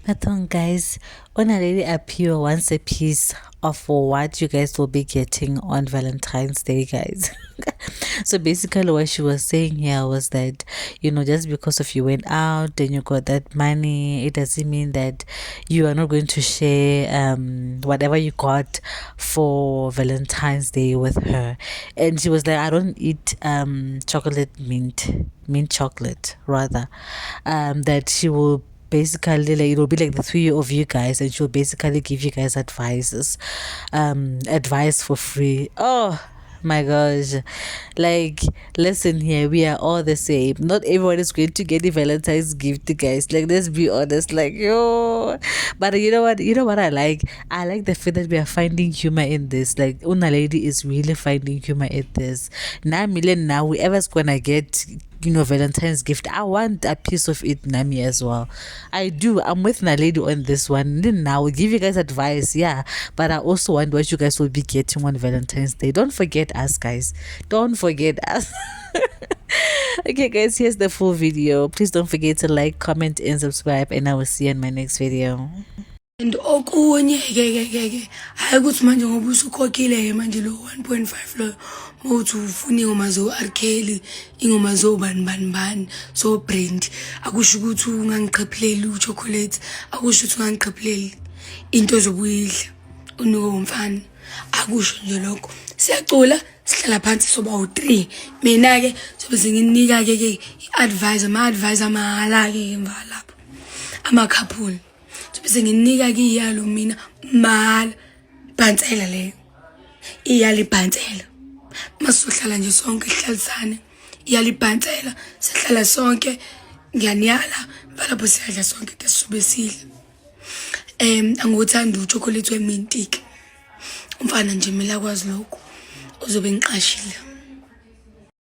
Athon guys, on already appear once a piece of what you guys will be getting on Valentine's Day, guys. So basically what she was saying here was that, just because of you went out and you got that money, it doesn't mean that you are not going to share whatever you got for Valentine's Day with her. And she was like, I don't eat chocolate mint chocolate rather. That she will basically, like, it'll be like the three of you guys, and she'll basically give you guys advice for free. Oh my gosh, like, listen here, we are all the same. Not everyone is going to get the Valentine's gift, guys. Like, let's be honest, like, yo. But you know what I like the fact that we are finding humor in this. Like, Una Lady is really finding humor in this. 9 million now, whoever's gonna get Valentine's gift, I want a piece of it, Nami, as well. I do. I'm with Nalady on this one. Then now I'll give you guys advice, yeah. But I also want what you guys will be getting on Valentine's Day. Don't forget us, guys. Don't forget us. Okay, guys, here's the full video. Please don't forget to like, comment, and subscribe, and I will see you in my next video. And okunye ke hayi ukuthi manje ngoba usukhokhile manje lo 1.5 lo mawuthi ufuna ingoma zo R Kelly ingoma zo bani so brand akusho ukuthi ungangiqhephileli uchocolate akusho ukuthi ungangiqhephileli into zokuyidla uniko umfana akusho nje lokho siyacula sihlala phansi soba u3 mina ke sobe singinika ke advice mahala ke emva lapho amakhapuli bese nginika ke iyalo mina mala bhantsela le iyali bhantsela masizohlala nje sonke ihlalisane iyali bhantsela sihlala sonke ngiyaniyala lapho siyadla sonke desube sidla angikuthanda uchocolate wemintike umfana nje mina kwazi lokho uzobe ngiqashile.